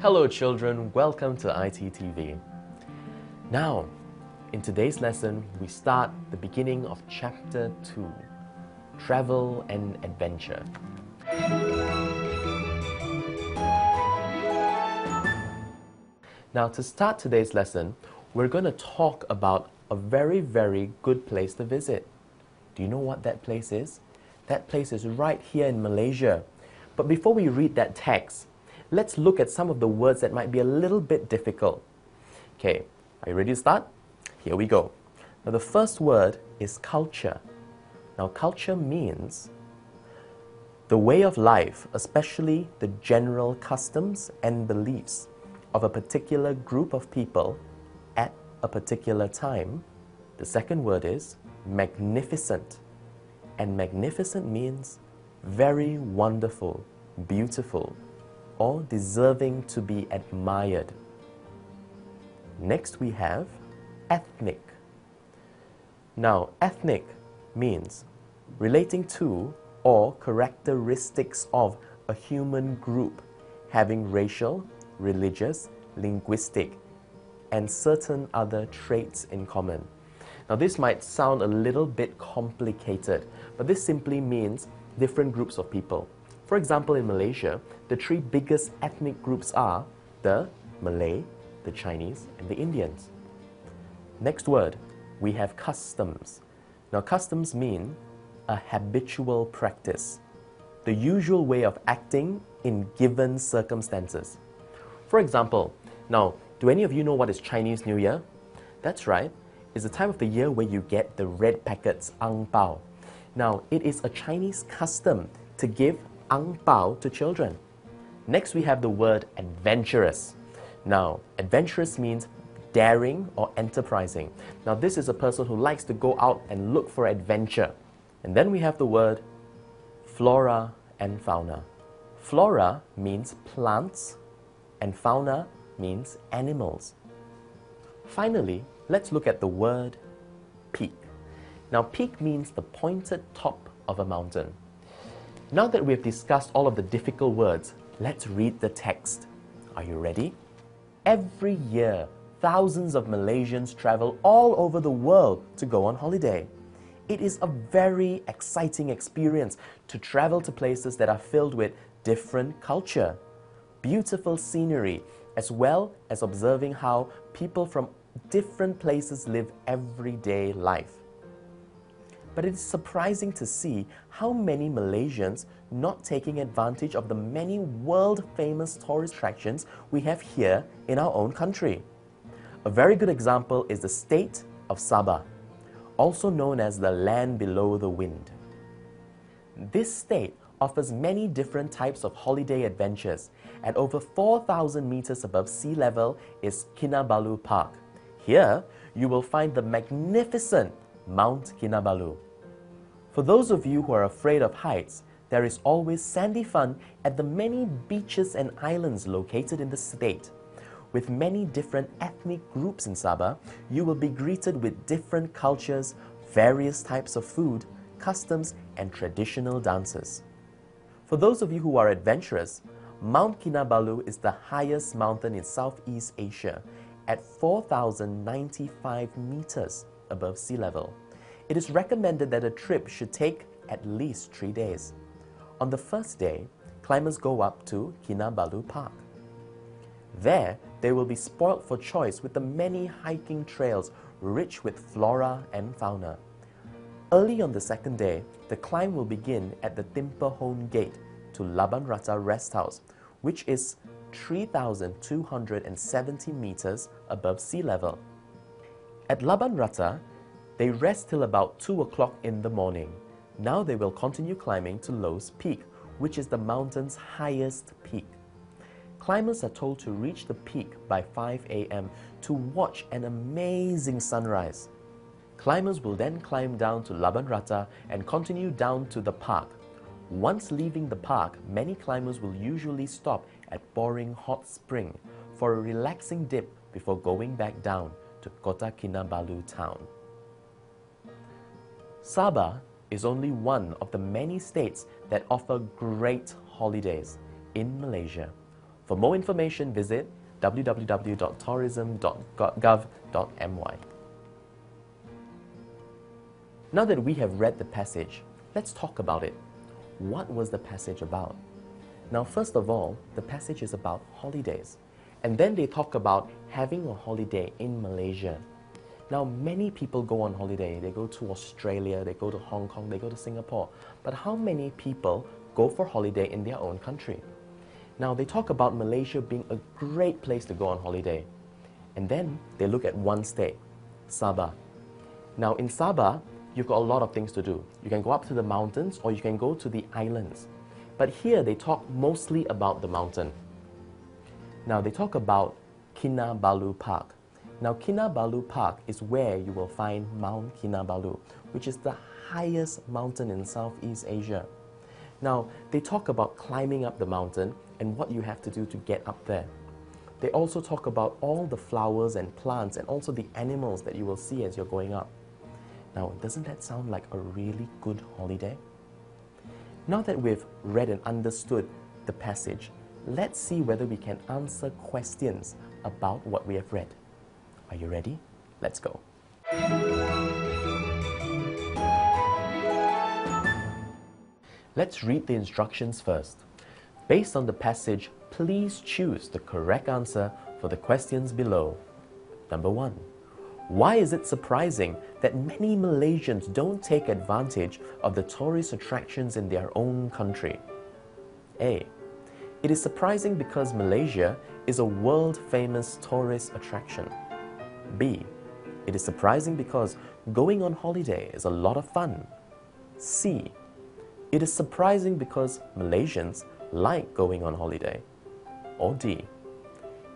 Hello children, welcome to iTTV. Now, in today's lesson, we start the beginning of Chapter 2, Travel and Adventure. Now, to start today's lesson, we're going to talk about a very, very good place to visit. Do you know what that place is? That place is right here in Malaysia. But before we read that text, let's look at some of the words that might be a little bit difficult. Okay, are you ready to start? Here we go. Now, the first word is culture. Now, culture means the way of life, especially the general customs and beliefs of a particular group of people at a particular time. The second word is magnificent. And magnificent means very wonderful, beautiful, or deserving to be admired. Next we have ethnic. Now, ethnic means relating to or characteristics of a human group having racial, religious, linguistic, and certain other traits in common. Now, this might sound a little bit complicated, but this simply means different groups of people. For example, in Malaysia, the three biggest ethnic groups are the Malay, the Chinese, and the Indians. Next word, we have customs. Now, customs mean a habitual practice, the usual way of acting in given circumstances. For example, now, do any of you know what is Chinese New Year? That's right, it's the time of the year where you get the red packets, ang pao. Now, it is a Chinese custom to give ang pao to children. Next, we have the word adventurous. Now, adventurous means daring or enterprising. Now, this is a person who likes to go out and look for adventure. And then we have the word flora and fauna. Flora means plants, and fauna means animals. Finally, let's look at the word peak. Now, peak means the pointed top of a mountain. Now that we've discussed all of the difficult words, let's read the text. Are you ready? Every year, thousands of Malaysians travel all over the world to go on holiday. It is a very exciting experience to travel to places that are filled with different culture, beautiful scenery, as well as observing how people from different places live everyday life. But it is surprising to see how many Malaysians not taking advantage of the many world-famous tourist attractions we have here in our own country. A very good example is the state of Sabah, also known as the land below the wind. This state offers many different types of holiday adventures. At over 4,000 meters above sea level is Kinabalu Park. Here, you will find the magnificent Mount Kinabalu. For those of you who are afraid of heights, there is always sandy fun at the many beaches and islands located in the state. With many different ethnic groups in Sabah, you will be greeted with different cultures, various types of food, customs, and traditional dances. For those of you who are adventurous, Mount Kinabalu is the highest mountain in Southeast Asia at 4,095 meters above sea level. It is recommended that a trip should take at least 3 days. On the first day, climbers go up to Kinabalu Park. There, they will be spoiled for choice with the many hiking trails rich with flora and fauna. Early on the second day, the climb will begin at the Timpahon Gate to Laban Rata Rest House, which is 3,270 meters above sea level. At Laban Rata, they rest till about 2 o'clock in the morning. Now they will continue climbing to Lowe's Peak, which is the mountain's highest peak. Climbers are told to reach the peak by 5 a.m. to watch an amazing sunrise. Climbers will then climb down to Laban Rata and continue down to the park. Once leaving the park, many climbers will usually stop at Boring Hot Spring for a relaxing dip before going back down to Kota Kinabalu town. Sabah is only one of the many states that offer great holidays in Malaysia. For more information, visit www.tourism.gov.my. Now that we have read the passage, let's talk about it. What was the passage about? Now, first of all, the passage is about holidays. And then they talk about having a holiday in Malaysia. Now, many people go on holiday. They go to Australia, they go to Hong Kong, they go to Singapore. But how many people go for holiday in their own country? Now, they talk about Malaysia being a great place to go on holiday. And then they look at one state, Sabah. Now, in Sabah, you've got a lot of things to do. You can go up to the mountains or you can go to the islands. But here they talk mostly about the mountain. Now, they talk about Kinabalu Park. Now, Kinabalu Park is where you will find Mount Kinabalu, which is the highest mountain in Southeast Asia. Now, they talk about climbing up the mountain and what you have to do to get up there. They also talk about all the flowers and plants and also the animals that you will see as you're going up. Now, doesn't that sound like a really good holiday? Now that we've read and understood the passage, let's see whether we can answer questions about what we have read. Are you ready? Let's go. Let's read the instructions first. Based on the passage, please choose the correct answer for the questions below. Number 1. Why is it surprising that many Malaysians don't take advantage of the tourist attractions in their own country? A. It is surprising because Malaysia is a world-famous tourist attraction. B. It is surprising because going on holiday is a lot of fun. C. It is surprising because Malaysians like going on holiday. Or D.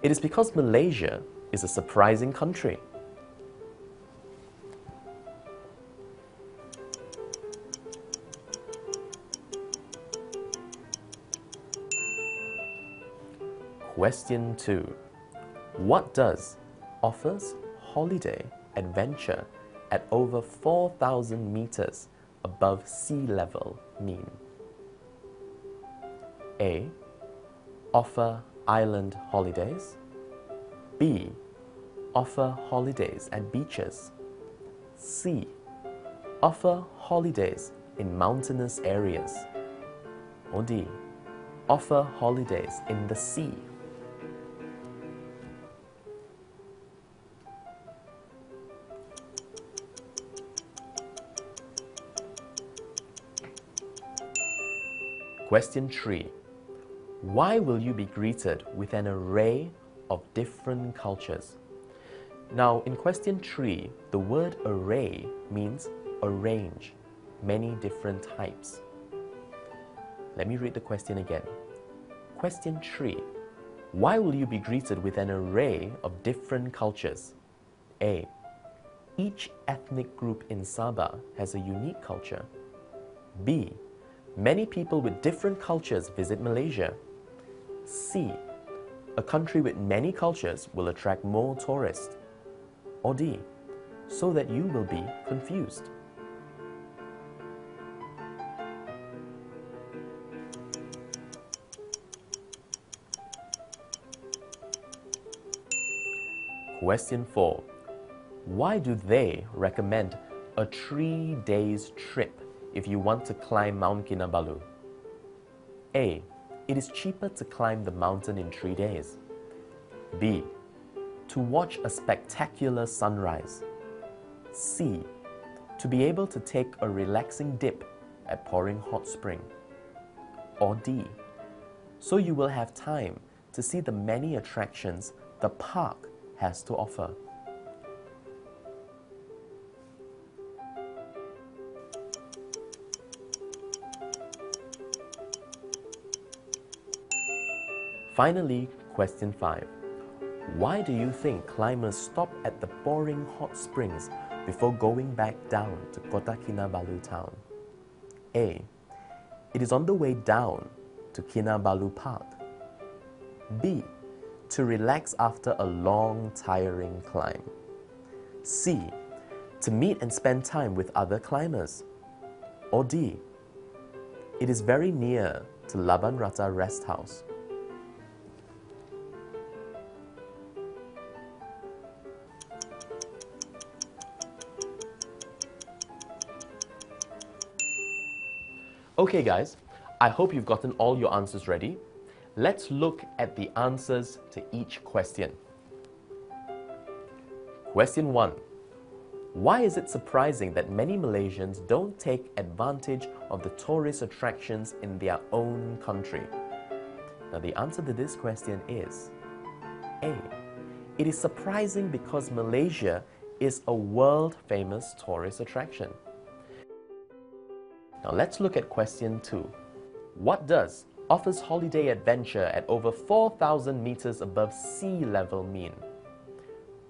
It is because Malaysia is a surprising country. Question 2. What does offers holiday adventure at over 4,000 meters above sea level mean? A. Offer island holidays. B. Offer holidays at beaches. C. Offer holidays in mountainous areas. Or D. Offer holidays in the sea. Question 3. Why will you be greeted with an array of different cultures? Now, in question 3, the word array means arrange, many different types. Let me read the question again. Question 3. Why will you be greeted with an array of different cultures? A. Each ethnic group in Sabah has a unique culture. B. Many people with different cultures visit Malaysia. C. A country with many cultures will attract more tourists. Or D. So that you will be confused. Question 4. Why do they recommend a 3-day trip if you want to climb Mount Kinabalu? A. It is cheaper to climb the mountain in 3 days. B. To watch a spectacular sunrise. C. To be able to take a relaxing dip at pouring hot spring. Or D. So you will have time to see the many attractions the park has to offer. Finally, question 5. Why do you think climbers stop at the boring hot springs before going back down to Kota Kinabalu town? A. It is on the way down to Kinabalu Park. B. To relax after a long, tiring climb. C. To meet and spend time with other climbers. Or D. It is very near to Laban Rata Rest House. Okay guys, I hope you've gotten all your answers ready. Let's look at the answers to each question. Question 1. Why is it surprising that many Malaysians don't take advantage of the tourist attractions in their own country? Now the answer to this question is A. It is surprising because Malaysia is a world-famous tourist attraction. Now let's look at question 2. What does offers holiday adventure at over 4,000 meters above sea level mean?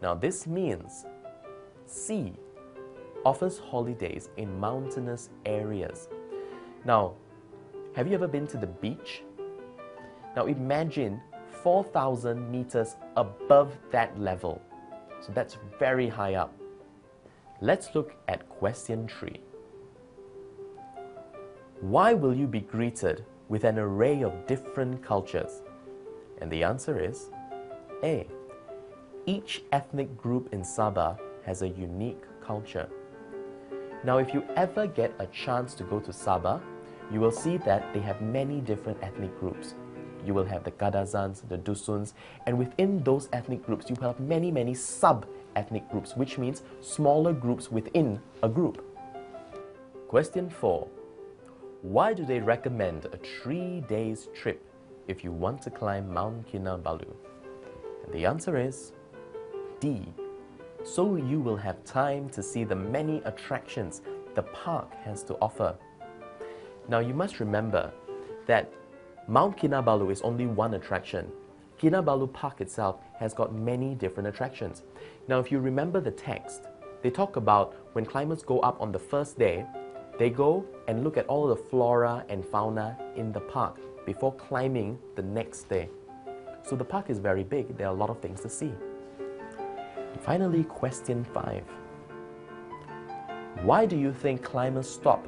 Now this means C. Offers holidays in mountainous areas. Now, have you ever been to the beach? Now imagine 4,000 meters above that level. So that's very high up. Let's look at question 3. Why will you be greeted with an array of different cultures? And the answer is A. Each ethnic group in Sabah has a unique culture. Now, if you ever get a chance to go to Sabah, you will see that they have many different ethnic groups. You will have the Kadazans, the Dusuns, and within those ethnic groups, you will have many sub-ethnic groups, which means smaller groups within a group. Question 4. Why do they recommend a 3-day trip if you want to climb Mount Kinabalu? And the answer is D. So you will have time to see the many attractions the park has to offer. Now you must remember that Mount Kinabalu is only one attraction. Kinabalu Park itself has got many different attractions. Now if you remember the text, they talk about when climbers go up on the first day, they go and look at all the flora and fauna in the park before climbing the next day. So the park is very big, there are a lot of things to see. And finally, question 5. Why do you think climbers stop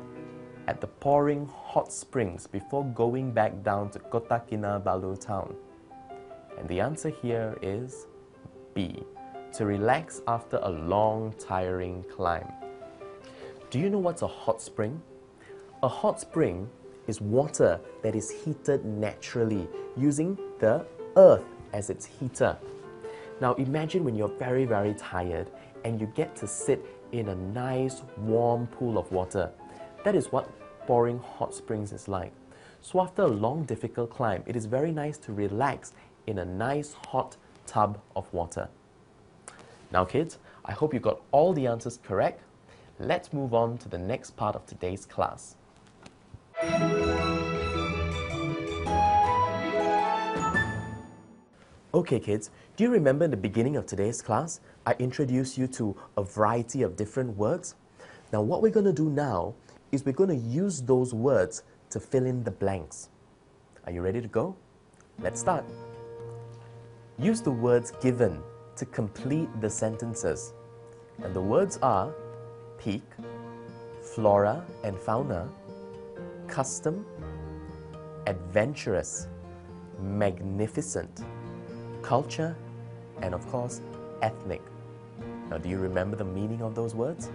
at the pouring hot springs before going back down to Kota Kinabalu town? And the answer here is B. To relax after a long, tiring climb. Do you know what's a hot spring? A hot spring is water that is heated naturally using the earth as its heater. Now imagine when you're very tired and you get to sit in a nice warm pool of water. That is what pouring hot springs is like. So after a long difficult climb, it is very nice to relax in a nice hot tub of water. Now kids, I hope you got all the answers correct. Let's move on to the next part of today's class. Okay kids, do you remember in the beginning of today's class, I introduced you to a variety of different words? Now what we're going to do now is we're going to use those words to fill in the blanks. Are you ready to go? Let's start. Use the words given to complete the sentences. And the words are peak, flora and fauna, custom, adventurous, magnificent, culture, and of course, ethnic. Now, do you remember the meaning of those words?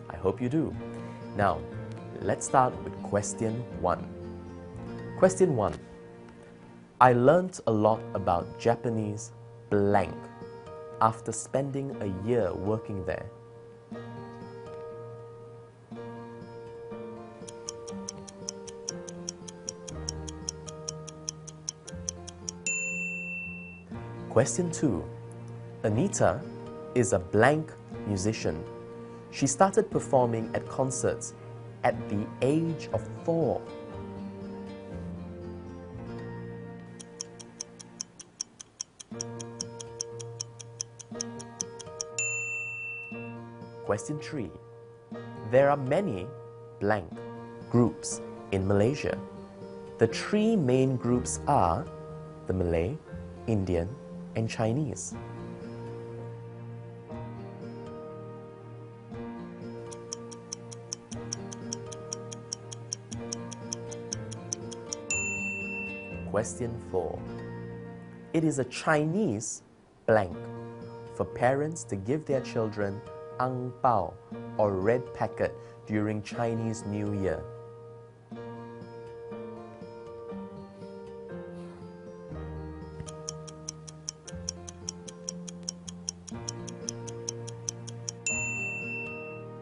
I hope you do. Now, let's start with question 1. Question 1. I learnt a lot about Japanese blank after spending a year working there. Question 2. Anita is a blank musician. She started performing at concerts at the age of 4. Question 3. There are many blank groups in Malaysia. The 3 main groups are the Malay, Indian, and Chinese. Question 4. It is a Chinese blank for parents to give their children ang pao or red packet during Chinese New Year.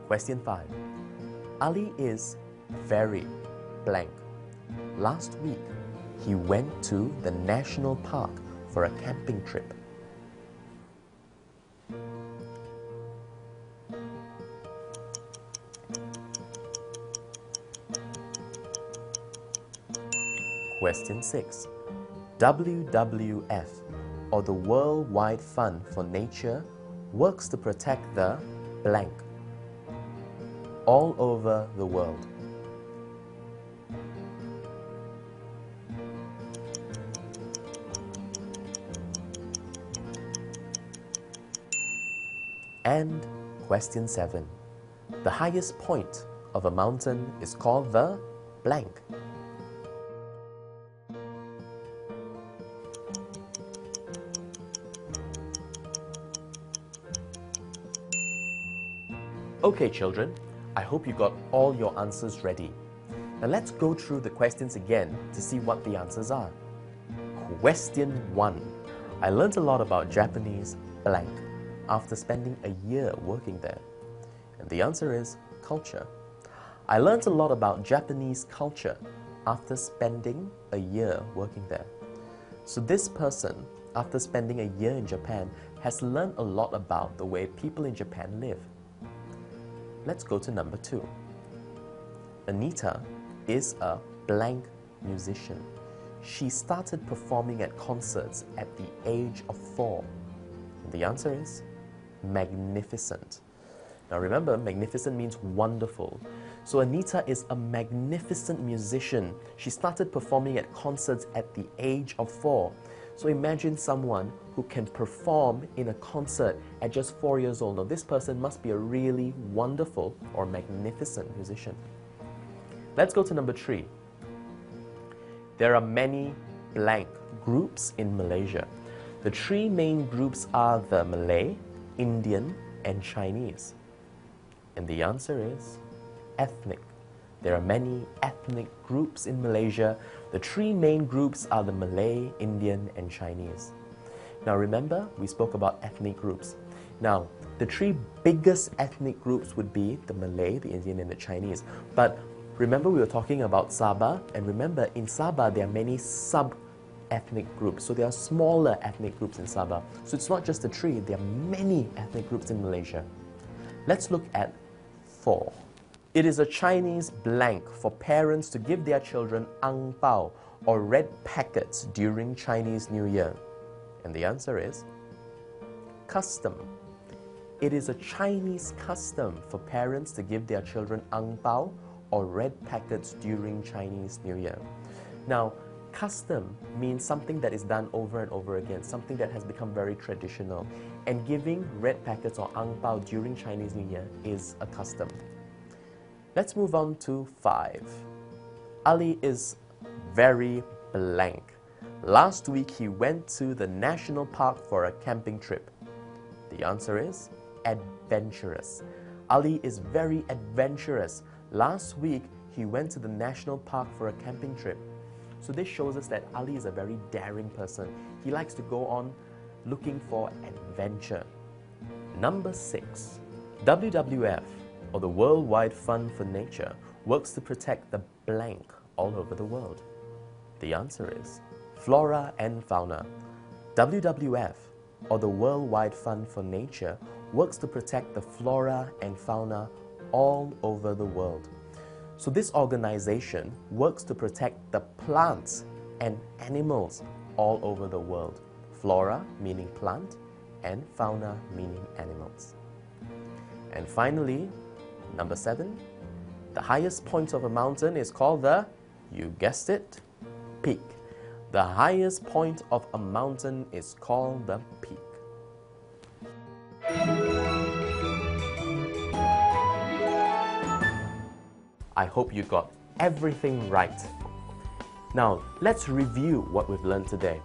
Question 5. Ali is very blank. Last week, he went to the national park for a camping trip. Question 6. WWF, or the Worldwide Fund for Nature, works to protect the blank all over the world. And question 7. The highest point of a mountain is called the blank. Okay, children, I hope you got all your answers ready. Now let's go through the questions again to see what the answers are. Question 1. I learned a lot about Japanese blank after spending a year working there. And the answer is culture. I learned a lot about Japanese culture after spending a year working there. So this person, after spending a year in Japan, has learned a lot about the way people in Japan live. Let's go to number 2. Anita is a blank musician. She started performing at concerts at the age of 4. And the answer is magnificent. Now remember, magnificent means wonderful. So Anita is a magnificent musician. She started performing at concerts at the age of 4. So imagine someone who can perform in a concert at just 4 years old. Now this person must be a really wonderful or magnificent musician. Let's go to number 3. There are many blank groups in Malaysia. The 3 main groups are the Malay, Indian, and Chinese. And the answer is ethnic. There are many ethnic groups in Malaysia. The 3 main groups are the Malay, Indian, and Chinese. Now remember, we spoke about ethnic groups. Now, the 3 biggest ethnic groups would be the Malay, the Indian, and the Chinese. But remember, we were talking about Sabah, and remember, in Sabah, there are many sub-ethnic groups. So there are smaller ethnic groups in Sabah. So it's not just the 3, there are many ethnic groups in Malaysia. Let's look at 4. It is a Chinese blank for parents to give their children ang pao or red packets during Chinese New Year. And the answer is custom. It is a Chinese custom for parents to give their children ang pao or red packets during Chinese New Year. Now, custom means something that is done over and over again, something that has become very traditional. And giving red packets or ang pao during Chinese New Year is a custom. Let's move on to 5. Ali is very blank. Last week he went to the national park for a camping trip. The answer is adventurous. Ali is very adventurous. Last week he went to the national park for a camping trip. So this shows us that Ali is a very daring person. He likes to go on looking for adventure. Number 6. WWF, or the Worldwide Fund for Nature, works to protect the blank all over the world. The answer is flora and fauna. WWF, or the Worldwide Fund for Nature, works to protect the flora and fauna all over the world. So this organization works to protect the plants and animals all over the world. Flora meaning plant and fauna meaning animals. And finally, number 7, the highest point of a mountain is called the, you guessed it, peak. The highest point of a mountain is called the peak. I hope you got everything right. Now, let's review what we've learned today.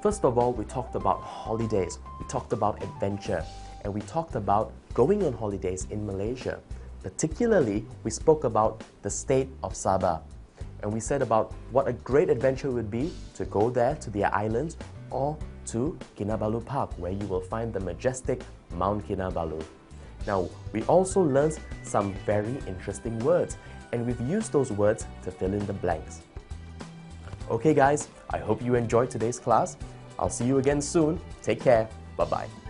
First of all, we talked about holidays, we talked about adventure, and we talked about going on holidays in Malaysia. Particularly, we spoke about the state of Sabah. And we said about what a great adventure would be to go there to their islands or to Kinabalu Park, where you will find the majestic Mount Kinabalu. Now, we also learned some very interesting words, and we've used those words to fill in the blanks. Okay guys, I hope you enjoyed today's class. I'll see you again soon. Take care. Bye-bye.